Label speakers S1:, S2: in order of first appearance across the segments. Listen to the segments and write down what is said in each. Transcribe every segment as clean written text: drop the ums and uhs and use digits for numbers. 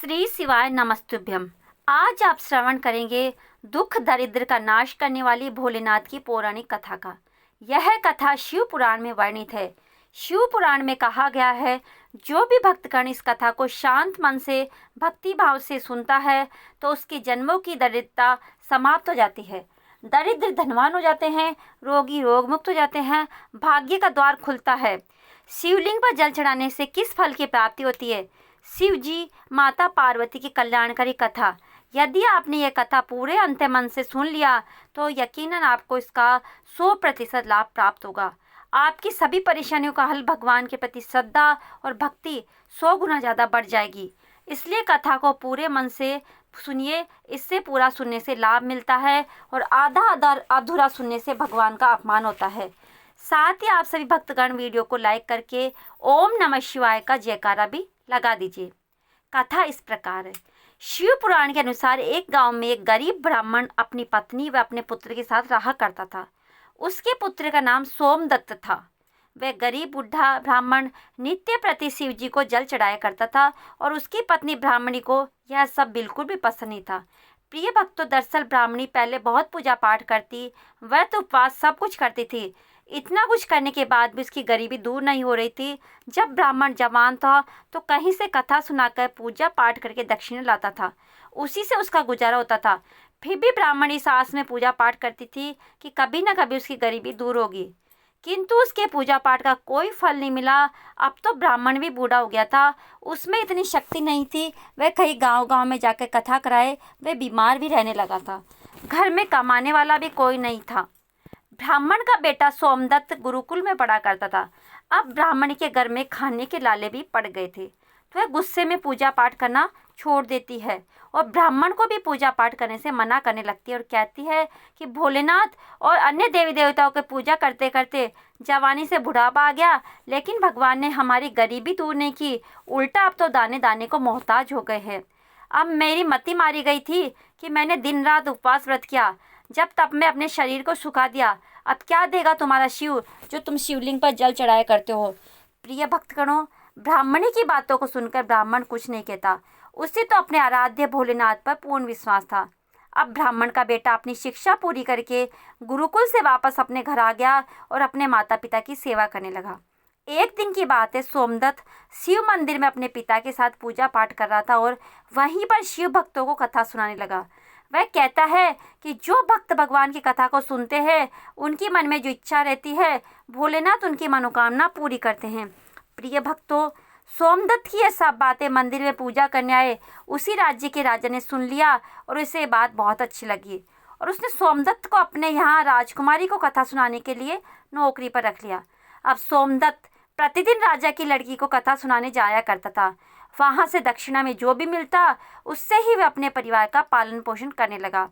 S1: श्री शिवाय नमस्तुभ्यम। आज आप श्रवण करेंगे दुख दरिद्र का नाश करने वाली भोलेनाथ की पौराणिक कथा का। यह कथा शिव पुराण में वर्णित है। शिव पुराण में कहा गया है, जो भी भक्तगण इस कथा को शांत मन से भक्ति भाव से सुनता है तो उसके जन्मों की दरिद्रता समाप्त हो जाती है। दरिद्र धनवान हो जाते हैं, रोगी रोग मुक्त हो जाते हैं, भाग्य का द्वार खुलता है। शिवलिंग पर जल चढ़ाने से किस फल की प्राप्ति होती है? शिव जी माता पार्वती की कल्याणकारी कथा। यदि आपने यह कथा पूरे अंत मन से सुन लिया तो यकीनन आपको इसका 100% लाभ प्राप्त होगा। आपकी सभी परेशानियों का हल भगवान के प्रति श्रद्धा और भक्ति 100 गुना ज़्यादा बढ़ जाएगी। इसलिए कथा को पूरे मन से सुनिए। इससे पूरा सुनने से लाभ मिलता है और आधा आधा अधूरा सुनने से भगवान का अपमान होता है। साथ ही आप सभी भक्तगण वीडियो को लाइक करके ओम नमः शिवाय का जयकारा भी लगा दीजिए। कथा इस प्रकार है। शिव पुराण के अनुसार एक गांव में एक गरीब ब्राह्मण अपनी पत्नी व अपने पुत्र के साथ रहा करता था। उसके पुत्र का नाम सोमदत्त था। वह गरीब बुढ़ा ब्राह्मण नित्य प्रति शिव जी को जल चढ़ाया करता था और उसकी पत्नी ब्राह्मणी को यह सब बिल्कुल भी पसंद नहीं था। प्रिय भक्तों, दरअसल ब्राह्मणी पहले बहुत पूजा पाठ करती, वह तो उपवास सब कुछ करती थी। इतना कुछ करने के बाद भी उसकी गरीबी दूर नहीं हो रही थी। जब ब्राह्मण जवान था तो कहीं से कथा सुनाकर पूजा पाठ करके दक्षिणा लाता था, उसी से उसका गुजारा होता था। फिर भी ब्राह्मणी सास में पूजा पाठ करती थी कि कभी ना कभी उसकी गरीबी दूर होगी, किंतु उसके पूजा पाठ का कोई फल नहीं मिला। अब तो ब्राह्मण भी बूढ़ा हो गया था, उसमें इतनी शक्ति नहीं थी वह कहीं गांव-गांव में जाकर कथा कराए। वह बीमार भी रहने लगा था। घर में कमाने वाला भी कोई नहीं था। ब्राह्मण का बेटा सोमदत्त गुरुकुल में पढ़ा करता था। अब ब्राह्मण के घर में खाने के लाले भी पड़ गए थे, तो वह गुस्से में पूजा पाठ करना छोड़ देती है और ब्राह्मण को भी पूजा पाठ करने से मना करने लगती है और कहती है कि भोलेनाथ और अन्य देवी देवताओं की पूजा करते करते जवानी से बुढ़ापा आ गया, लेकिन भगवान ने हमारी गरीबी दूर नहीं की, उल्टा अब तो दाने दाने को मोहताज हो गए हैं। अब मेरी मति मारी गई थी कि मैंने दिन रात उपवास व्रत किया, जब तब मैं अपने शरीर को सुखा दिया। अब क्या देगा तुम्हारा शिव जो तुम शिवलिंग पर जल चढ़ाया करते हो? प्रिय भक्तगणों, ब्राह्मणी की बातों को सुनकर ब्राह्मण कुछ नहीं कहता। उसे तो अपने आराध्य भोलेनाथ पर पूर्ण विश्वास था। अब ब्राह्मण का बेटा अपनी शिक्षा पूरी करके गुरुकुल से वापस अपने घर आ गया और अपने माता पिता की सेवा करने लगा। एक दिन की बात है, सोमदत्त शिव मंदिर में अपने पिता के साथ पूजा पाठ कर रहा था और वहीं पर शिव भक्तों को कथा सुनाने लगा। वह कहता है कि जो भक्त भगवान की कथा को सुनते हैं, उनकी मन में जो इच्छा रहती है, भोलेनाथ उनकी मनोकामना पूरी करते हैं। प्रिय भक्तों, सोमदत्त की यह सब बातें मंदिर में पूजा करने आए उसी राज्य के राजा ने सुन लिया और उसे ये बात बहुत अच्छी लगी और उसने सोमदत्त को अपने यहाँ राजकुमारी को कथा सुनाने के लिए नौकरी पर रख लिया। अब सोमदत्त प्रतिदिन राजा की लड़की को कथा सुनाने जाया करता था। वहाँ से दक्षिणा में जो भी मिलता उससे ही वह अपने परिवार का पालन पोषण करने लगा।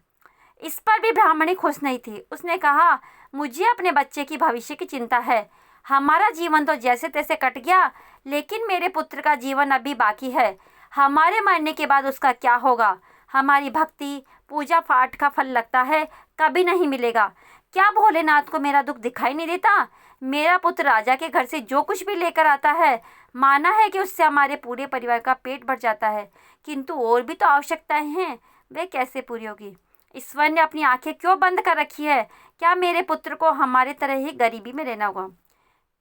S1: इस पर भी ब्राह्मणी खुश नहीं थी। उसने कहा, मुझे अपने बच्चे की भविष्य की चिंता है। हमारा जीवन तो जैसे तैसे कट गया, लेकिन मेरे पुत्र का जीवन अभी बाकी है। हमारे मरने के बाद उसका क्या होगा? हमारी भक्ति पूजा पाठ का फल लगता है कभी नहीं मिलेगा। क्या भोलेनाथ को मेरा दुख दिखाई नहीं देता? मेरा पुत्र राजा के घर से जो कुछ भी लेकर आता है, माना है कि उससे हमारे पूरे परिवार का पेट भर जाता है, किंतु और भी तो आवश्यकताएं हैं, वे कैसे पूरी होगी? ईश्वर ने अपनी आंखें क्यों बंद कर रखी है? क्या मेरे पुत्र को हमारे तरह ही गरीबी में रहना होगा?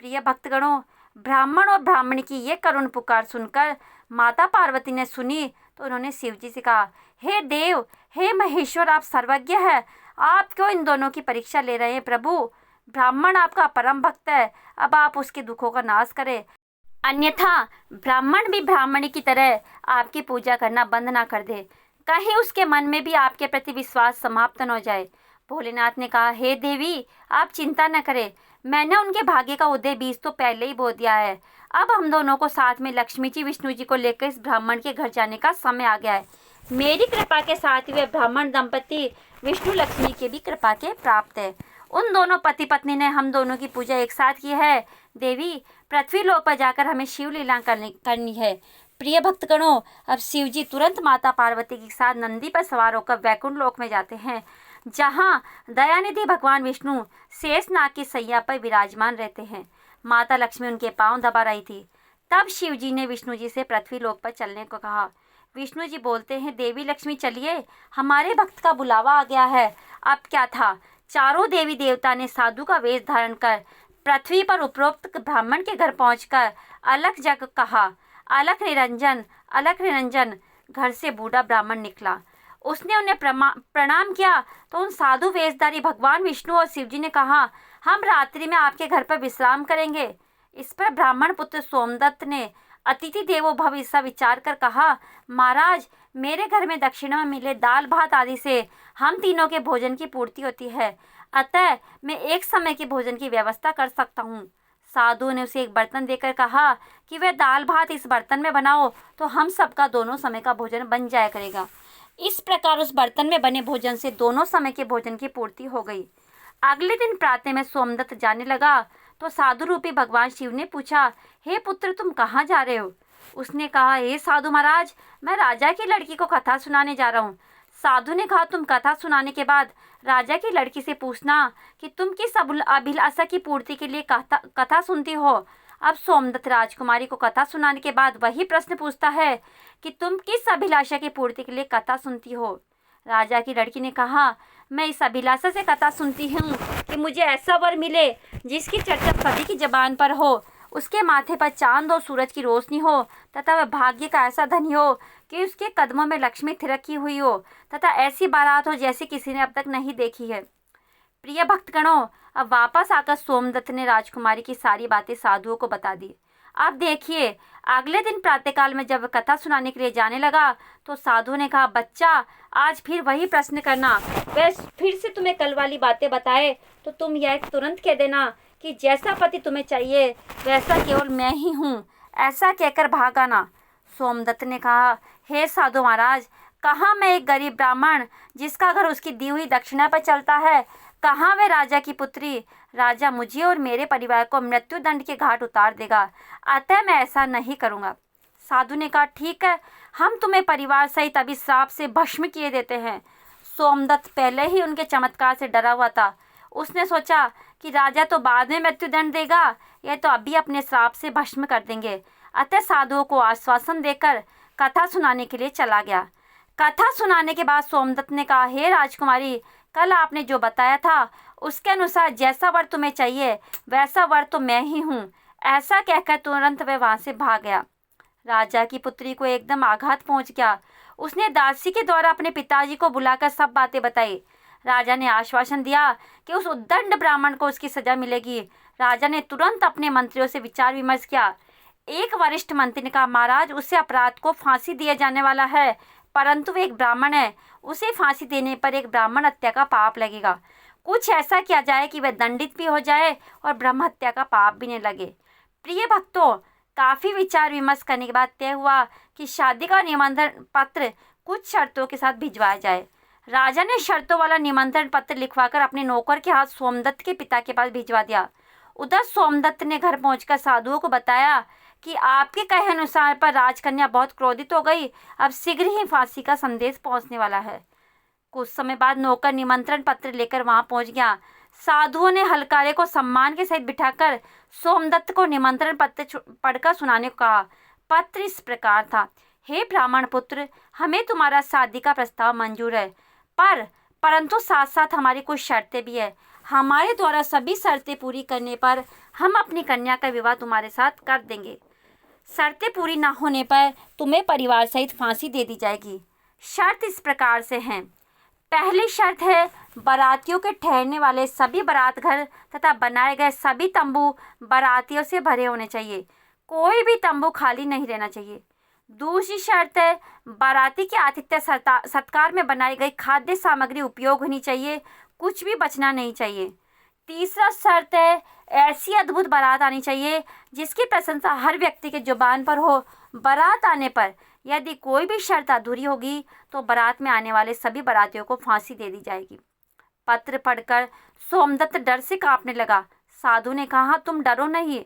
S1: प्रिय भक्तगणों, ब्राह्मण और ब्राह्मणी की ये करुण पुकार सुनकर माता पार्वती ने सुनी तो उन्होंने शिव जी से कहा, हे देव, हे महेश्वर, आप सर्वज्ञ है, आप क्यों इन दोनों की परीक्षा ले रहे हैं? प्रभु, ब्राह्मण आपका परम भक्त है, अब आप उसके दुखों का नाश करें, अन्यथा ब्राह्मण भी ब्राह्मणी की तरह आपकी पूजा करना बंद ना कर दे, कहीं उसके मन में भी आपके प्रति विश्वास समाप्त न हो जाए। भोलेनाथ ने कहा, हे देवी, आप चिंता न करें, मैंने उनके भाग्य का उदय बीज तो पहले ही बो दिया है। अब हम दोनों को साथ में लक्ष्मी जी विष्णु जी को लेकर इस ब्राह्मण के घर जाने का समय आ गया है। मेरी कृपा के साथ ही वे ब्राह्मण दंपति विष्णु लक्ष्मी के भी कृपा के प्राप्त है। उन दोनों पति पत्नी ने हम दोनों की पूजा एक साथ की है। देवी, पृथ्वी लोक पर जाकर हमें शिव लीला करनी है। प्रिय भक्तगणों, अब शिव जी तुरंत माता पार्वती के साथ नंदी पर सवार होकर वैकुंठ लोक में जाते हैं, जहाँ दयानिधि भगवान विष्णु शेषनाग की सैया पर विराजमान रहते हैं। माता लक्ष्मी उनके पांव दबा रही थी। तब शिव जी ने विष्णु जी से पृथ्वी लोक पर चलने को कहा। विष्णु जी बोलते हैं, देवी लक्ष्मी चलिए, हमारे भक्त का बुलावा आ गया है। अब क्या था, चारों देवी देवता ने साधु का वेश धारण कर पृथ्वी पर उपरोक्त ब्राह्मण के घर पहुंचकर अलख जग कहा। अलख निरंजन, अलख निरंजन। घर से बूढ़ा ब्राह्मण निकला। उसने उन्हें प्रणाम किया तो उन साधु वेशधारी भगवान विष्णु और शिवजी ने कहा, हम रात्रि में आपके घर पर विश्राम करेंगे। इस पर ब्राह्मण पुत्र सोमदत्त ने अतिथि देवो भव ऐसा विचार कर कहा, महाराज, मेरे घर में दक्षिणा में मिले दाल भात आदि से हम तीनों के भोजन की पूर्ति होती है, अतः मैं एक समय के भोजन की व्यवस्था कर सकता हूँ। साधु ने उसे एक बर्तन देकर कहा कि वह दाल भात इस बर्तन में बनाओ तो हम सबका दोनों समय का भोजन बन जाया करेगा। इस प्रकार उस बर्तन में बने भोजन से दोनों समय के भोजन की पूर्ति हो गई। अगले दिन प्रातः में सोमदत्त जाने लगा तो साधु रूपी भगवान शिव ने पूछा, हे पुत्र, तुम कहाँ जा रहे हो? उसने कहा, हे साधु महाराज, मैं राजा की लड़की को कथा सुनाने जा रहा हूँ। साधु ने कहा, तुम कथा सुनाने के बाद राजा की लड़की से पूछना कि तुम किस अभिलाषा की पूर्ति के लिए कथा सुनती हो। अब सोमदत्त राजकुमारी को कथा सुनाने के बाद वही प्रश्न पूछता है कि तुम किस अभिलाषा की पूर्ति के लिए कथा सुनती हो। राजा की लड़की ने कहा, मैं इस अभिलाषा से कथा सुनती हूँ कि मुझे ऐसा वर मिले जिसकी चर्चा सभी की जबान पर हो, उसके माथे पर चांद और सूरज की रोशनी हो तथा वह भाग्य का ऐसा धनी हो कि उसके कदमों में लक्ष्मी थिरकी हुई हो तथा ऐसी बारात हो जैसी किसी ने अब तक नहीं देखी है। प्रिय भक्तगणों, अब वापस आकर सोमदत्त ने राजकुमारी की सारी बातें साधुओं को बता दी। अब देखिए, अगले दिन प्रातःकाल में जब कथा सुनाने के लिए जाने लगा तो साधु ने कहा, बच्चा, आज फिर वही प्रश्न करना। वह फिर से तुम्हें कल वाली बातें बताए तो तुम यह तुरंत कह देना कि जैसा पति तुम्हें चाहिए वैसा केवल मैं ही हूँ, ऐसा कहकर भाग आना। सोमदत्त ने कहा, हे साधु महाराज, कहाँ मैं एक गरीब ब्राह्मण जिसका घर उसकी दी हुई दक्षिणा पर चलता है, कहाँ वह राजा की पुत्री? राजा मुझे और मेरे परिवार को मृत्यु दंड के घाट उतार देगा, अतः मैं ऐसा नहीं करूँगा। साधु ने कहा, ठीक है, हम तुम्हें परिवार सहित अभी श्राप से भस्म किए देते हैं। सोमदत्त पहले ही उनके चमत्कार से डरा हुआ था। उसने सोचा कि राजा तो बाद में मृत्युदंड देगा, यह तो अभी अपने श्राप से भस्म कर देंगे। अतः साधुओं को आश्वासन देकर कथा सुनाने के लिए चला गया। कथा सुनाने के बाद सोमदत्त ने कहा, हे राजकुमारी, कल आपने जो बताया था उसके अनुसार जैसा वर तुम्हें चाहिए वैसा वर तो मैं ही हूँ, ऐसा कहकर तुरंत वह वहाँ से भाग गया। राजा की पुत्री को एकदम आघात पहुँच गया। उसने दासी के द्वारा अपने पिताजी को बुलाकर सब बातें बताई। राजा ने आश्वासन दिया कि उस उद्दंड ब्राह्मण को उसकी सजा मिलेगी। राजा ने तुरंत अपने मंत्रियों से विचार विमर्श किया। एक वरिष्ठ मंत्री ने कहा, महाराज, उसे अपराध को फांसी दिया जाने वाला है, परंतु वह एक ब्राह्मण है, उसे फांसी देने पर एक ब्राह्मण हत्या का पाप लगेगा। कुछ ऐसा किया जाए कि वह दंडित भी हो जाए और ब्रह्म हत्या का पाप भी नहीं लगे। प्रिय भक्तों, काफ़ी विचार विमर्श करने के बाद तय हुआ कि शादी का निमंत्रण पत्र कुछ शर्तों के साथ भिजवाया जाए। राजा ने शर्तों वाला निमंत्रण पत्र लिखवाकर अपने नौकर के हाथ सोमदत्त के पिता के पास भिजवा दिया। उधर सोमदत्त ने घर पहुंचकर साधुओं को बताया कि आपके कहे अनुसार पर राजकन्या बहुत क्रोधित हो गई, अब शीघ्र ही फांसी का संदेश पहुंचने वाला है। कुछ समय बाद नौकर निमंत्रण पत्र लेकर वहां पहुंच गया। साधुओं ने हलकारे को सम्मान के सहित बिठाकर सोमदत्त को निमंत्रण पत्र पढ़कर सुनाने को कहा। पत्र इस प्रकार था, हे ब्राह्मण पुत्र, हमें तुम्हारा शादी का प्रस्ताव मंजूर है, परंतु साथ साथ हमारी कुछ शर्तें भी है। हमारे द्वारा सभी शर्तें पूरी करने पर हम अपनी कन्या का विवाह तुम्हारे साथ कर देंगे। शर्तें पूरी ना होने पर तुम्हें परिवार सहित फांसी दे दी जाएगी। शर्त इस प्रकार से हैं। पहली शर्त है, बारातियों के ठहरने वाले सभी बारात घर तथा बनाए गए सभी तंबू बारातियों से भरे होने चाहिए, कोई भी तंबू खाली नहीं रहना चाहिए। दूसरी शर्त है, बाराती के आतिथ्य सत्कार में बनाई गई खाद्य सामग्री उपयोग होनी चाहिए, कुछ भी बचना नहीं चाहिए। तीसरा शर्त है, ऐसी अद्भुत बारात आनी चाहिए जिसकी प्रशंसा हर व्यक्ति के जुबान पर हो। बारात आने पर यदि कोई भी शर्त अधूरी होगी तो बारात में आने वाले सभी बारातियों को फांसी दे दी जाएगी। पत्र पढ़कर सोमदत्त डर से कांपने लगा। साधु ने कहा, तुम डरो नहीं,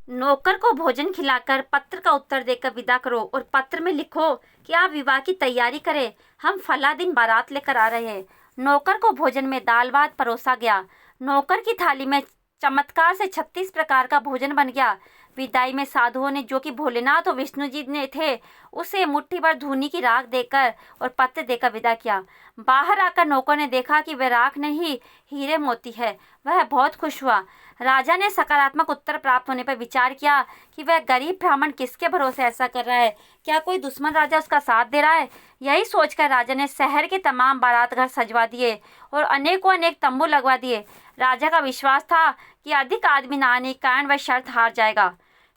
S1: नौकर को भोजन खिलाकर पत्र का उत्तर देकर विदा करो और पत्र में लिखो कि आप विवाह की तैयारी करें, हम फला दिन बारात लेकर आ रहे हैं। नौकर को भोजन में दाल भात परोसा गया। नौकर की थाली में चमत्कार से 36 प्रकार का भोजन बन गया। विदाई में साधुओं ने, जो कि भोलेनाथ और विष्णु जी ने थे, उसे मुट्ठी भर धूनी की राख देकर और पत्र देकर विदा किया। बाहर आकर नौकर ने देखा कि वह राख नहीं हीरे मोती है। वह बहुत खुश हुआ। राजा ने सकारात्मक उत्तर प्राप्त होने पर विचार किया कि वह गरीब ब्राह्मण किसके भरोसे ऐसा कर रहा है, क्या कोई दुश्मन राजा उसका साथ दे रहा है। यही सोचकर राजा ने शहर के तमाम बारात घर सजवा दिए और अनेकों अनेक तंबू लगवा दिए। राजा का विश्वास था कि अधिक आदमी न आने के कारण वह शर्त हार जाएगा।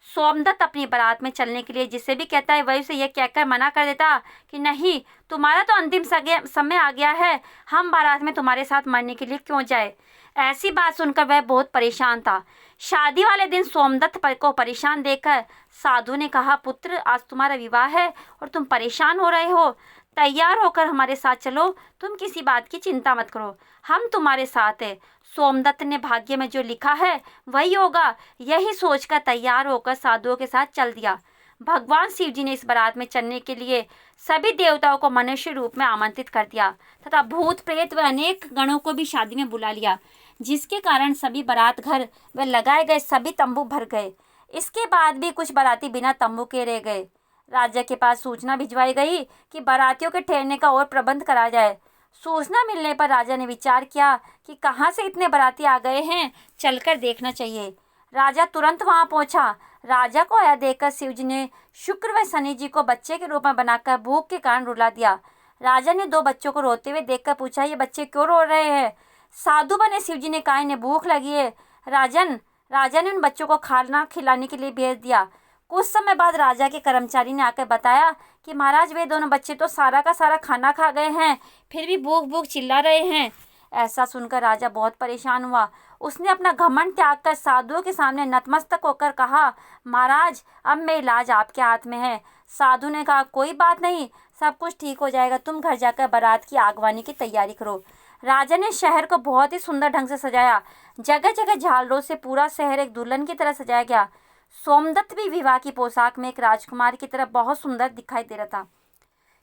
S1: सोमदत्त अपनी बारात में चलने के लिए जिसे भी कहता है वही उसे यह कहकर मना कर देता कि नहीं, तुम्हारा तो अंतिम समय आ गया है, हम बारात में तुम्हारे साथ मरने के लिए क्यों जाए। ऐसी बात सुनकर वह बहुत परेशान था। शादी वाले दिन सोमदत्त को परेशान देखकर साधु ने कहा, पुत्र, आज तुम्हारा विवाह है और तुम परेशान हो रहे हो। तैयार होकर हमारे साथ चलो, तुम किसी बात की चिंता मत करो, हम तुम्हारे साथ हैं। सोमदत्त ने भाग्य में जो लिखा है वही होगा, यही सोचकर तैयार होकर साधुओं के साथ चल दिया। भगवान शिव जी ने इस बारात में चलने के लिए सभी देवताओं को मनुष्य रूप में आमंत्रित कर दिया तथा भूत प्रेत व अनेक गणों को भी शादी में बुला लिया, जिसके कारण सभी बारात घर व लगाए गए सभी तंबू भर गए। इसके बाद भी कुछ बाराती बिना तंबू के रह गए। राजा के पास सूचना भिजवाई गई कि बारातियों के ठहरने का और प्रबंध करा जाए। सूचना मिलने पर राजा ने विचार किया कि कहाँ से इतने बाराती आ गए हैं, चलकर देखना चाहिए। राजा तुरंत वहां पहुंचा। राजा को आया देखकर शिव जी ने शुक्र व शनि जी को बच्चे के रूप में बनाकर भूख के कारण रुला दिया। राजा ने 2 बच्चों को रोते हुए देखकर पूछा, ये बच्चे क्यों रो रहे हैं। साधु बने शिव जी ने कहा, इन्हें भूख लगी है। राजा ने उन बच्चों को खाना खिलाने के लिए भेज दिया। कुछ समय बाद राजा के कर्मचारी ने आकर बताया कि महाराज, वे दोनों बच्चे तो सारा का सारा खाना खा गए हैं, फिर भी भूख भूख चिल्ला रहे हैं। ऐसा सुनकर राजा बहुत परेशान हुआ। उसने अपना घमंड त्याग कर साधुओं के सामने नतमस्तक होकर कहा, महाराज, अब मेरा इलाज आपके हाथ में है। साधु ने कहा, कोई बात नहीं, सब कुछ ठीक हो जाएगा, तुम घर जाकर बारात की आगवानी की तैयारी करो। राजा ने शहर को बहुत ही सुंदर ढंग से सजाया। जगह जगह झालरों से पूरा शहर एक दुल्हन की तरह सजाया गया। सोमदत्त भी विवाह की पोशाक में एक राजकुमार की तरह बहुत सुंदर दिखाई दे रहा था।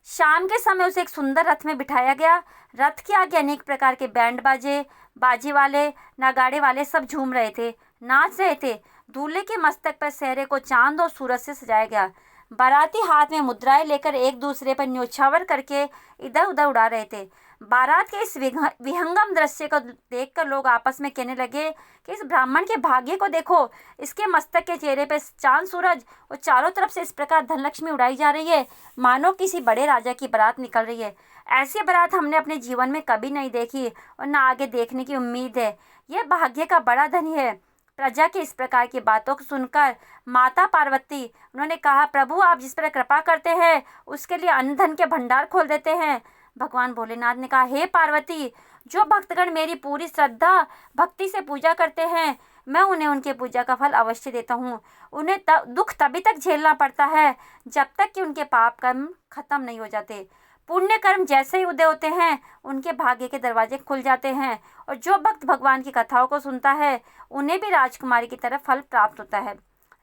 S1: शाम के समय उसे एक सुंदर रथ में बिठाया गया। रथ के आगे अनेक प्रकार के बैंड बाजे वाले, नगाड़े वाले सब झूम रहे थे, नाच रहे थे। दूल्हे के मस्तक पर सेहरे को चांद और सूरज से सजाया गया। बाराती हाथ में मुद्राएं लेकर एक दूसरे पर न्योछावर करके इधर उधर उड़ा रहे थे। बारात के इस विहंगम दृश्य को देखकर लोग आपस में कहने लगे कि इस ब्राह्मण के भाग्य को देखो, इसके मस्तक के चेहरे पे चांद सूरज और चारों तरफ से इस प्रकार धनलक्ष्मी उड़ाई जा रही है, मानो किसी बड़े राजा की बारात निकल रही है। ऐसी बारात हमने अपने जीवन में कभी नहीं देखी और न आगे देखने की उम्मीद है। यह भाग्य का बड़ा धनी है। प्रजा की इस प्रकार की बातों को सुनकर माता पार्वती, उन्होंने कहा, प्रभु, आप जिस पर कृपा करते हैं उसके लिए अन्न धन के भंडार खोल देते हैं। भगवान भोलेनाथ ने कहा, हे पार्वती, जो भक्तगण मेरी पूरी श्रद्धा भक्ति से पूजा करते हैं, मैं उन्हें उनके पूजा का फल अवश्य देता हूँ। उन्हें दुख तभी तक झेलना पड़ता है जब तक कि उनके पाप कर्म खत्म नहीं हो जाते। पुण्य कर्म जैसे ही उदय होते हैं उनके भाग्य के दरवाजे खुल जाते हैं और जो भक्त भगवान की कथाओं को सुनता है उन्हें भी राजकुमारी की तरह फल प्राप्त होता है।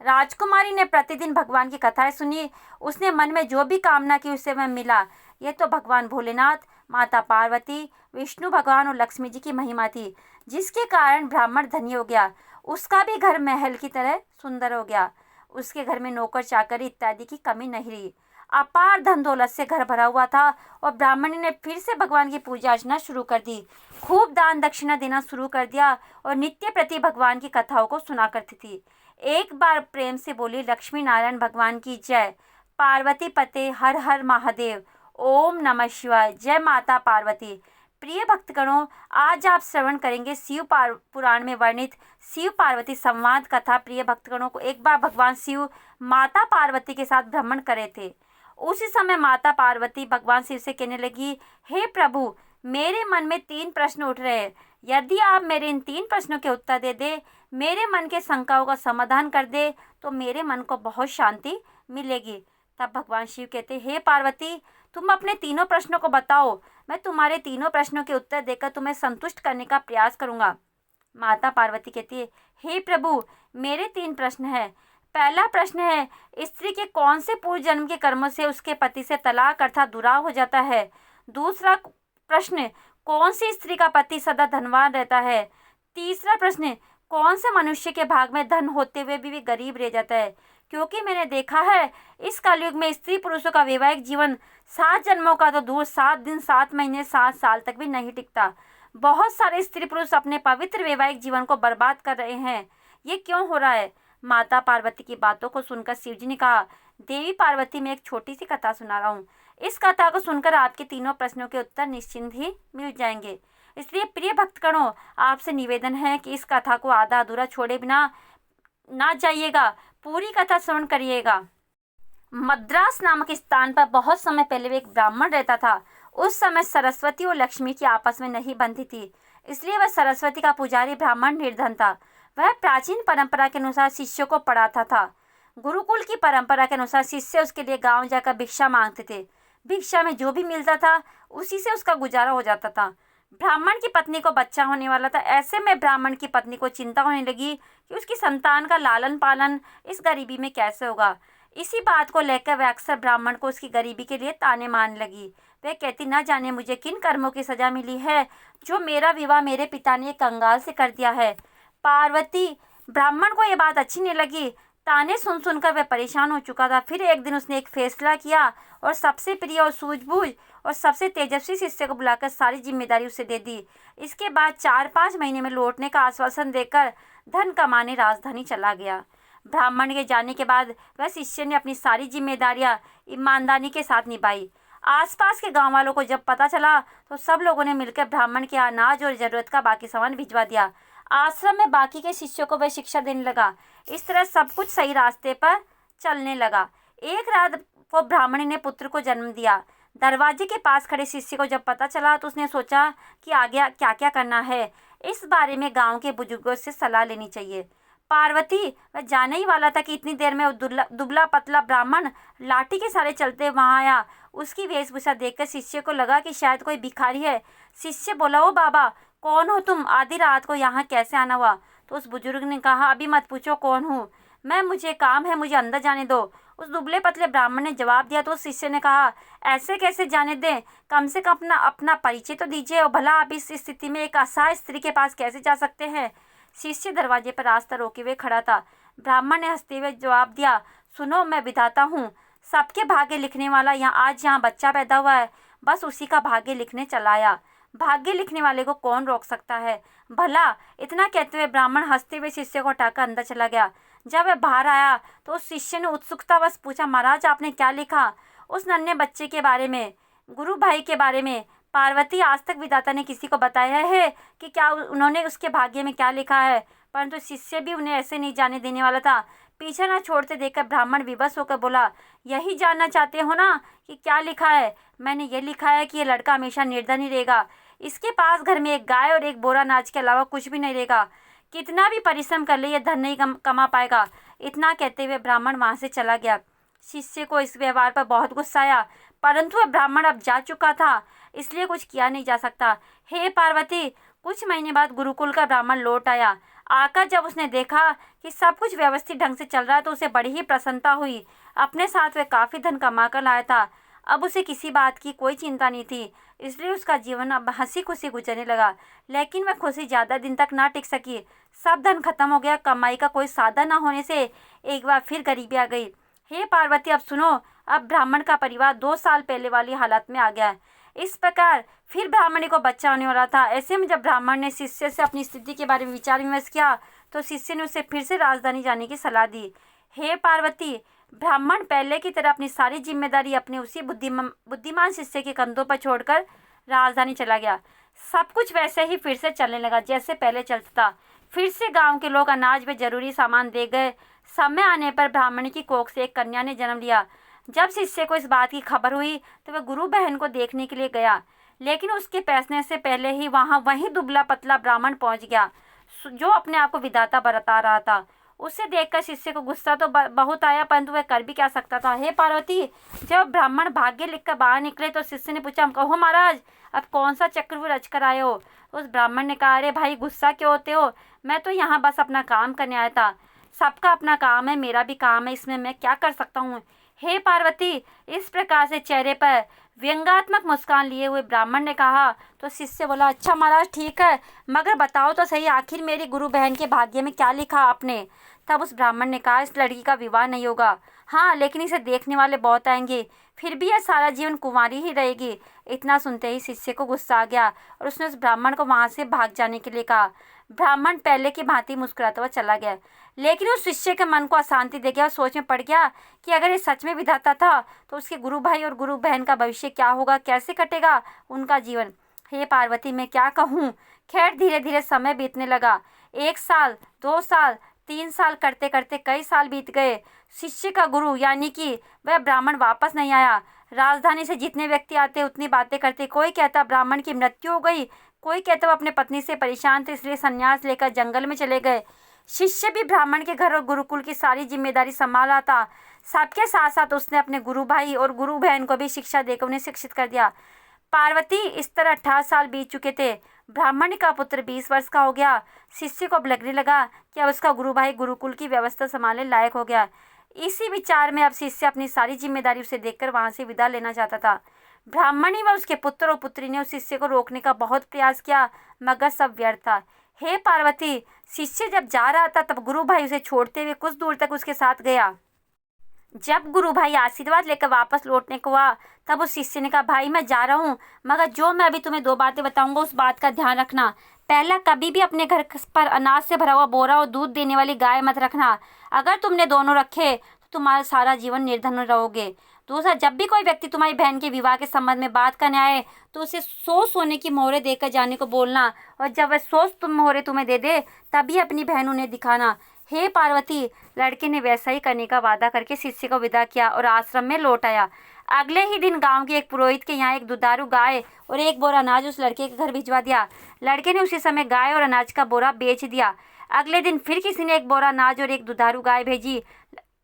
S1: राजकुमारी ने प्रतिदिन भगवान की कथाएं सुनी। उसने मन में जो भी कामना की उसे वह मिला। यह तो भगवान भोलेनाथ, माता पार्वती, विष्णु भगवान और लक्ष्मी जी की महिमा थी, जिसके कारण ब्राह्मण धनी हो गया। उसका भी घर महल की तरह सुंदर हो गया। उसके घर में नौकर चाकर इत्यादि की कमी नहीं रही। अपार धन दौलत से घर भरा हुआ था और ब्राह्मणी ने फिर से भगवान की पूजा अर्चना शुरू कर दी। खूब दान दक्षिणा देना शुरू कर दिया और नित्य प्रति भगवान की कथाओं को सुना करती थी। एक बार प्रेम से बोली, लक्ष्मी नारायण भगवान की जय, पार्वती पते हर हर महादेव, ओम नमः शिवाय, जय माता पार्वती। प्रिय भक्तगणों, आज आप श्रवण करेंगे शिव पुराण में वर्णित शिव पार्वती संवाद कथा। प्रिय भक्तगणों को एक बार भगवान शिव माता पार्वती के साथ भ्रमण करे थे। उसी समय माता पार्वती भगवान शिव से कहने लगी, हे प्रभु, मेरे मन में 3 प्रश्न उठ रहे हैं। यदि आप मेरे इन 3 प्रश्नों के उत्तर दे दे, मेरे मन के शंकाओं का समाधान कर दे, तो मेरे मन को बहुत शांति मिलेगी। तब भगवान शिव कहते, हे पार्वती, तुम अपने तीनों प्रश्नों को बताओ, मैं तुम्हारे तीनों प्रश्नों के उत्तर देकर तुम्हें संतुष्ट करने का प्रयास करूंगा। माता पार्वती कहती है, हे प्रभु, मेरे 3 प्रश्न हैं। पहला प्रश्न है, स्त्री के कौन से पूर्व जन्म के कर्मों से उसके पति से तलाक अर्थात दुराव हो जाता है। दूसरा प्रश्न, कौन सी स्त्री का पति सदा धनवान रहता है। तीसरा प्रश्न, कौन से मनुष्य के भाग में धन होते हुए भी गरीब रह जाता है। क्योंकि मैंने देखा है इस कलयुग में स्त्री पुरुषों का वैवाहिक जीवन 7 जन्मों का तो दूर 7 दिन 7 महीने 7 साल तक भी नहीं टिकता। बहुत सारे स्त्री पुरुष अपने पवित्र वैवाहिक जीवन को बर्बाद कर रहे हैं। ये क्यों हो रहा है? माता पार्वती की बातों को सुनकर शिव जी ने कहा, देवी पार्वती, मैं एक छोटी सी कथा सुना रहा हूँ। इस कथा को सुनकर आपके तीनों प्रश्नों के उत्तर निश्चिंत ही मिल जाएंगे। इसलिए प्रिय भक्तगणों, आपसे निवेदन है कि इस कथा को आधा अधूरा छोड़े बिना ना जाइएगा, पूरी कथा श्रवण करिएगा। मद्रास नामक स्थान पर बहुत समय पहले एक ब्राह्मण रहता था। उस समय सरस्वती और लक्ष्मी की आपस में नहीं बनती थी, इसलिए वह सरस्वती का पुजारी ब्राह्मण निर्धन था। वह प्राचीन परंपरा के अनुसार शिष्यों को पढ़ाता था। गुरुकुल की परंपरा के अनुसार शिष्य उसके लिए गांव जाकर भिक्षा मांगते थे। भिक्षा में जो भी मिलता था उसी से उसका गुजारा हो जाता था। ब्राह्मण की पत्नी को बच्चा होने वाला था। ऐसे में ब्राह्मण की पत्नी को चिंता होने लगी कि उसकी संतान का लालन पालन इस गरीबी में कैसे होगा। इसी बात को लेकर वह अक्सर ब्राह्मण को उसकी गरीबी के लिए ताने मारने लगी। वह कहती, न जाने मुझे किन कर्मों की सजा मिली है जो मेरा विवाह मेरे पिता ने कंगाल से कर दिया है। पार्वती, ब्राह्मण को यह बात अच्छी नहीं लगी। ताने सुन सुनकर वह परेशान हो चुका था। फिर एक दिन उसने एक फैसला किया और सबसे प्रिय और सूझबूझ और सबसे तेजस्वी शिष्य को बुलाकर सारी जिम्मेदारी उसे दे दी। इसके बाद 4-5 महीने में लौटने का आश्वासन देकर धन कमाने राजधानी चला गया। ब्राह्मण के जाने के बाद वह शिष्य ने अपनी सारी जिम्मेदारियां ईमानदारी के साथ निभाई। आसपास के गांव वालों को जब पता चला तो सब लोगों ने मिलकर ब्राह्मण के अनाज और जरूरत का बाकी सामान भिजवा दिया। आश्रम में बाकी के शिष्यों को वह शिक्षा देने लगा। इस तरह सब कुछ सही रास्ते पर चलने लगा। एक रात को ब्राह्मणी ने पुत्र को जन्म दिया। दरवाजे के पास खड़े शिष्य को जब पता चला तो उसने सोचा कि आगे क्या क्या करना है। इस बारे में गांव के बुजुर्गों से सलाह लेनी चाहिए। पार्वती, वह जाने ही वाला था कि इतनी देर में दुबला पतला ब्राह्मण लाठी के सहारे चलते वहां आया। उसकी वेशभूषा देखकर शिष्य को लगा कि शायद कोई भिखारी है। शिष्य बोला, ओ बाबा, कौन हो तुम? आधी रात को यहाँ कैसे आना हुआ? तो उस बुजुर्ग ने कहा, अभी मत पूछो कौन हूँ मैं, मुझे काम है, मुझे अंदर जाने दो। उस दुबले पतले ब्राह्मण ने जवाब दिया तो उस शिष्य ने कहा, ऐसे कैसे जाने दें, कम से कम अपना परिचय तो दीजिए। और भला आप इस स्थिति में एक असहाय स्त्री के पास कैसे जा सकते हैं? शिष्य दरवाजे पर रास्ता रोके हुए खड़ा था। ब्राह्मण ने हंसते हुए जवाब दिया, सुनो, मैं विधाता हूँ। सबके भाग्य लिखने वाला आज यहाँ बच्चा पैदा हुआ है, बस उसी का भाग्य लिखने चला आया। भाग्य लिखने वाले को कौन रोक सकता है भला? इतना कहते हुए ब्राह्मण हंसते हुए शिष्य को हटाकर अंदर चला गया। जब वह बाहर आया तो उस शिष्य ने उत्सुकतावश पूछा, महाराज, आपने क्या लिखा? उस नन्हे बच्चे के बारे में, गुरु भाई के बारे में। पार्वती, आज तक विधाता ने किसी को बताया है कि क्या उन्होंने उसके भाग्य में क्या लिखा है? परंतु शिष्य भी उन्हें ऐसे नहीं जाने देने वाला था। पीछे न छोड़ते देखकर ब्राह्मण विवश होकर बोला, यही जानना चाहते हो ना कि क्या लिखा है? मैंने ये लिखा है कि ये लड़का हमेशा निर्धन ही रहेगा। इसके पास घर में एक गाय और एक बोरा अनाज के अलावा कुछ भी नहीं रहेगा। कितना भी परिश्रम कर ले ये धन नहीं कमा पाएगा। इतना कहते हुए ब्राह्मण वहां से चला गया। शिष्य को इस व्यवहार पर बहुत गुस्सा आया, परंतु वह ब्राह्मण अब जा चुका था, इसलिए कुछ किया नहीं जा सकता। हे पार्वती, कुछ महीने बाद गुरुकुल का ब्राह्मण लौट आया। आकर जब उसने देखा कि सब कुछ व्यवस्थित ढंग से चल रहा है तो उसे बड़ी ही प्रसन्नता हुई। अपने साथ वह काफ़ी धन कमा कर लाया था। अब उसे किसी बात की कोई चिंता नहीं थी, इसलिए उसका जीवन अब हंसी खुशी गुजरने लगा। लेकिन वह खुशी ज़्यादा दिन तक ना टिक सकी। सब धन खत्म हो गया। कमाई का कोई साधन न होने से एक बार फिर गरीबी आ गई। हे पार्वती, अब सुनो, अब ब्राह्मण का परिवार 2 साल पहले वाली हालत में आ गया है। इस प्रकार फिर ब्राह्मणी को बच्चा होने वाला था। ऐसे में जब ब्राह्मण ने शिष्य से अपनी स्थिति के बारे में विचार विमर्श किया तो शिष्य ने उसे फिर से राजधानी जाने की सलाह दी। हे पार्वती, ब्राह्मण पहले की तरह अपनी सारी जिम्मेदारी अपने उसी बुद्धिमान शिष्य के कंधों पर छोड़कर राजधानी चला गया। सब कुछ वैसे ही फिर से चलने लगा जैसे पहले चलता था। फिर से गांव के लोग अनाज व जरूरी सामान दे गए। समय आने पर ब्राह्मणी की कोख से एक कन्या ने जन्म लिया। जब शिष्य को इस बात की खबर हुई तो वह गुरु बहन को देखने के लिए गया, लेकिन उसके पहुंचने से पहले ही वहीं दुबला पतला ब्राह्मण पहुंच गया जो अपने आप को विधाता बता रहा था। उसे देखकर शिष्य को गुस्सा तो बहुत आया, परंतु वह कर भी क्या सकता था। हे पार्वती, जब ब्राह्मण भाग्य लिखकर बाहर निकले तो शिष्य ने पूछा, कहो महाराज, अब कौन सा चक्रव्यूह रच कर आए हो? उस ब्राह्मण ने कहा, अरे भाई, गुस्सा क्यों होते हो? मैं तो यहाँ बस अपना काम करने आया था। सबका अपना काम है, मेरा भी काम है, इसमें मैं क्या कर सकता हूँ? हे पार्वती, इस प्रकार से चेहरे पर व्यंग्यात्मक मुस्कान लिए हुए ब्राह्मण ने कहा। तो शिष्य बोला, अच्छा महाराज ठीक है, मगर बताओ तो सही, आखिर मेरी गुरु बहन के भाग्य में क्या लिखा आपने। तब उस ब्राह्मण ने कहा, इस लड़की का विवाह नहीं होगा, हाँ लेकिन इसे देखने वाले बहुत आएंगे, फिर भी यह सारा जीवन कुंवारी ही रहेगी। इतना सुनते ही शिष्य को गुस्सा आ गया और उसने उस ब्राह्मण को वहां से भाग जाने के लिए कहा। ब्राह्मण पहले की भांति मुस्कुराता हुआ चला गया, लेकिन उस शिष्य के मन को अशांति दे गया और सोच में पड़ गया कि अगर ये सच में विधाता था तो उसके गुरु भाई और गुरु बहन का भविष्य क्या होगा, कैसे कटेगा उनका जीवन। हे पार्वती, मैं क्या कहूँ। खैर धीरे धीरे समय बीतने लगा। 1 साल, 2 साल, 3 साल करते करते कई साल बीत गए। शिष्य का गुरु यानी कि वह ब्राह्मण वापस नहीं आया। राजधानी से जितने व्यक्ति आते उतनी बातें करते। कोई कहता ब्राह्मण की मृत्यु हो गई, कोई कहता वो अपने पत्नी से परेशान थे इसलिए संन्यास लेकर जंगल में चले गए। शिष्य भी ब्राह्मण के घर और गुरुकुल की सारी जिम्मेदारी संभाला था। सबके साथ साथ उसने अपने गुरु भाई और गुरु बहन को भी शिक्षा देकर उन्हें शिक्षित कर दिया। पार्वती, इस तरह 18 साल बीत चुके थे। ब्राह्मण का पुत्र 20 वर्ष का हो गया। शिष्य को अब लगने लगा कि अब उसका गुरु भाई गुरुकुल की व्यवस्था संभालने लायक हो गया। इसी विचार में अब शिष्य अपनी सारी जिम्मेदारी उसे देखकर वहां से विदा लेना चाहता था। ब्राह्मणी व उसके पुत्र और पुत्री ने उस शिष्य को रोकने का बहुत प्रयास किया, मगर सब व्यर्थ था। हे पार्वती, शिष्य जब जा रहा था तब गुरु भाई उसे छोड़ते हुए कुछ दूर तक उसके साथ गया। जब गुरु भाई आशीर्वाद लेकर वापस लौटने को हुआ तब उस शिष्य ने कहा, भाई मैं जा रहा हूँ, मगर जो मैं अभी तुम्हें 2 बातें बताऊंगा उस बात का ध्यान रखना। पहला, कभी भी अपने घर पर अनाज से भरा हुआ बोरा और दूध देने वाली गाय मत रखना। अगर तुमने दोनों रखे तो तुम्हारा सारा जीवन निर्धन रहोगे। दूसरा, जब भी कोई व्यक्ति तुम्हारी बहन के विवाह के संबंध में बात करने आए तो उसे 100 सोने की मोहरें देकर जाने को बोलना, और जब वह 100 मोहरें तुम्हें दे दे तभी अपनी बहन उन्हें दिखाना। हे पार्वती, लड़के ने वैसा ही करने का वादा करके शिष्य को विदा किया और आश्रम में लौट आया। अगले ही दिन गांव के एक पुरोहित के यहाँ एक दुधारू गाय और 1 बोरा अनाज उस लड़के के घर भिजवा दिया। लड़के ने उसी समय गाय और अनाज का बोरा बेच दिया। अगले दिन फिर किसी ने 1 बोरा अनाज और 1 दुधारू गाय भेजी।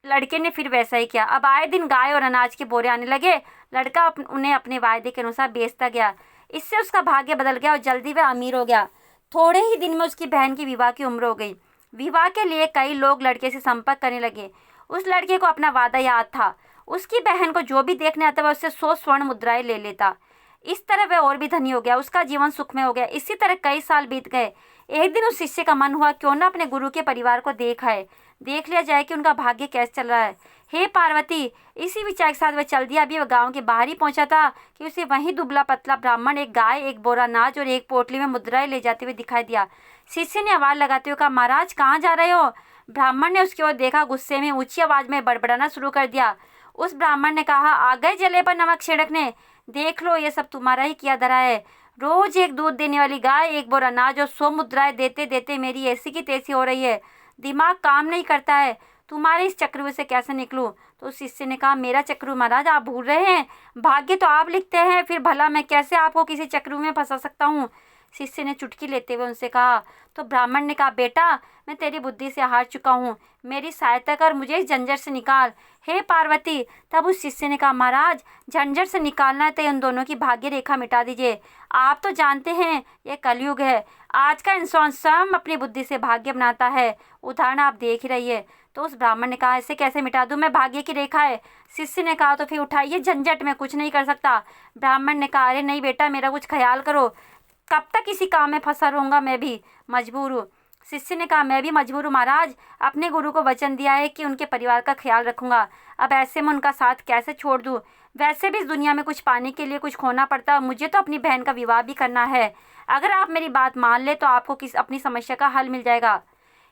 S1: लड़के ने फिर वैसा ही किया। अब आए दिन गाय और अनाज के बोरे आने लगे। लड़का उन्हें अपने वायदे के अनुसार बेचता गया। इससे उसका भाग्य बदल गया और जल्दी वह अमीर हो गया। थोड़े ही दिन में उसकी बहन की विवाह की उम्र हो गई। विवाह के लिए कई लोग लड़के से संपर्क करने लगे। उस लड़के को अपना वादा याद था। उसकी बहन को जो भी देखने आता वह उससे 100 स्वर्ण मुद्राएं ले लेता। इस तरह वह और भी धनी हो गया। उसका जीवन सुखमय हो गया। इसी तरह कई साल बीत गए। एक दिन उस शिष्य का मन हुआ क्यों न अपने गुरु के परिवार को देख लिया जाए कि उनका भाग्य कैसे चल रहा है। हे पार्वती, इसी विचार के साथ वह चल दिया। अभी वह गांव के बाहर ही पहुंचा था कि उसे वहीं दुबला पतला ब्राह्मण 1 गाय, 1 बोरा अनाज और 1 पोटली में मुद्राएं ले जाते हुए दिखाई दिया। शिष्य ने आवाज लगाते हुए कहा, महाराज कहाँ जा रहे हो। ब्राह्मण ने उसकी ओर देखा, गुस्से में ऊंची आवाज में बड़बड़ाना शुरू कर दिया। उस ब्राह्मण ने कहा, आ गए जले पर नमक छिड़कने। देख लो, ये सब तुम्हारा ही किया धरा है। रोज 1 दूध देने वाली गाय, 1 बोरा अनाज और 100 मुद्राएं देते देते मेरी ऐसी की तैसी हो रही है। दिमाग काम नहीं करता है। तुम्हारे इस चक्रव्यूह से कैसे निकलूं। तो शिष्य ने कहा, मेरा चक्रव्यूह महाराज आप भूल रहे हैं। भाग्य तो आप लिखते हैं, फिर भला मैं कैसे आपको किसी चक्रव्यूह में फंसा सकता हूँ। शिष्य ने चुटकी लेते हुए उनसे कहा। तो ब्राह्मण ने कहा, बेटा मैं तेरी बुद्धि से हार चुका हूँ, मेरी सहायता कर, मुझे इस झंझट से निकाल। हे पार्वती, तब उस शिष्य ने कहा, महाराज झंझट से निकालना है तो उन दोनों की भाग्य रेखा मिटा दीजिए। आप तो जानते हैं ये कलयुग है। आज का इंसान स्वयं अपनी बुद्धि से भाग्य बनाता है। उदाहरण आप देख ही रही है। तो उस ब्राह्मण ने कहा, ऐसे कैसे मिटा दूं मैं, भाग्य की रेखा है। शिष्य ने कहा, तो फिर उठाइए झंझट, में कुछ नहीं कर सकता। ब्राह्मण ने कहा, अरे नहीं बेटा, मेरा कुछ ख्याल करो। कब तक इसी काम में फंसा रहूँगा, मैं भी मजबूर हूँ। शिष्य ने कहा, मैं भी मजबूर हूँ महाराज। अपने गुरु को वचन दिया है कि उनके परिवार का ख्याल रखूंगा। अब ऐसे में उनका साथ कैसे छोड़ दूँ। वैसे भी इस दुनिया में कुछ पाने के लिए कुछ खोना पड़ता है। मुझे तो अपनी बहन का विवाह भी करना है। अगर आप मेरी बात मान ले तो आपको अपनी समस्या का हल मिल जाएगा।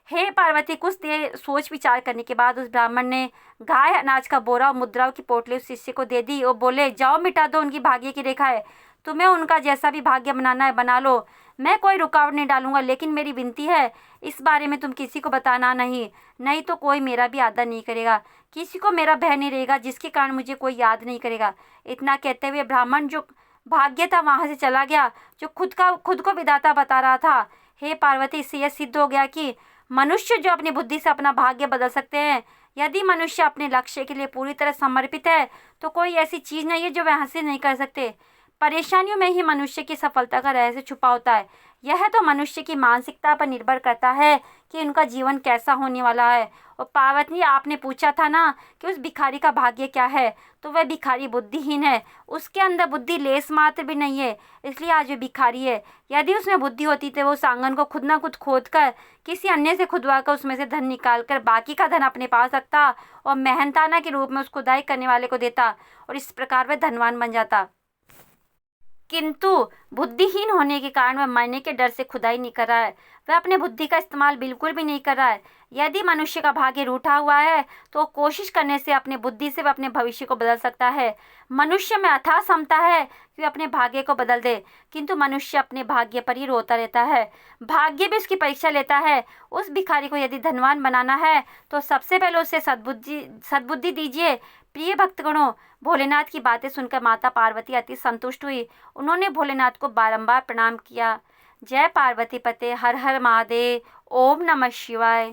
S1: हे पार्वती, कुछ देर सोच विचार करने के बाद उस ब्राह्मण ने गाय, अनाज का बोरा और मुद्राओं की पोटली उस शिष्य को दे दी और बोले, जाओ मिटा दो उनकी भाग्य की रेखा है। तुम्हें उनका जैसा भी भाग्य बनाना है बना लो, मैं कोई रुकावट नहीं डालूंगा। लेकिन मेरी विनती है, इस बारे में तुम किसी को बताना नहीं तो कोई मेरा भी आदर नहीं करेगा। किसी को मेरा भय नहीं रहेगा, जिसके कारण मुझे कोई याद नहीं करेगा। इतना कहते हुए ब्राह्मण जो भाग्य था वहाँ से चला गया, जो खुद को विधाता बता रहा था। हे पार्वती, इससे यह सिद्ध हो गया कि मनुष्य जो अपनी बुद्धि से अपना भाग्य बदल सकते हैं। यदि मनुष्य अपने लक्ष्य के लिए पूरी तरह समर्पित है तो कोई ऐसी चीज़ नहीं है जो वह हासिल नहीं कर सकते। परेशानियों में ही मनुष्य की सफलता का रहस्य छुपा होता है। यह तो मनुष्य की मानसिकता पर निर्भर करता है कि उनका जीवन कैसा होने वाला है। और पार्वती, आपने पूछा था ना कि उस भिखारी का भाग्य क्या है, तो वह भिखारी बुद्धिहीन है, उसके अंदर बुद्धि लेस मात्र भी नहीं है, इसलिए आज वह भिखारी है। यदि उसमें बुद्धि होती तो वो उस आंगन को खुद ना खुद खोद कर किसी अन्य से खुदवा कर उसमें से धन निकाल कर बाकी का धन अपने पास रखता और मेहनताना के रूप में उस खुदाई करने वाले को देता और इस प्रकार वह धनवान बन जाता। किंतु बुद्धिहीन होने के कारण वह मरने के डर से खुदाई नहीं कर रहा है, वह अपने बुद्धि का इस्तेमाल बिल्कुल भी नहीं कर रहा है। यदि मनुष्य का भाग्य रूठा हुआ है तो वो कोशिश करने से अपने बुद्धि से वह अपने भविष्य को बदल सकता है। मनुष्य में अथाह क्षमता है कि वह अपने भाग्य को बदल दे, किंतु मनुष्य अपने भाग्य पर ही रोता रहता है। भाग्य भी उसकी परीक्षा लेता है। उस भिखारी को यदि धनवान बनाना है तो सबसे पहले उसे सद्बुद्धि दीजिए। प्रिय भक्तगणों, भोलेनाथ की बातें सुनकर माता पार्वती अति संतुष्ट हुई। उन्होंने भोलेनाथ को बारंबार प्रणाम किया। जय पार्वती पते, हर हर महादेव, ओम नमः शिवाय।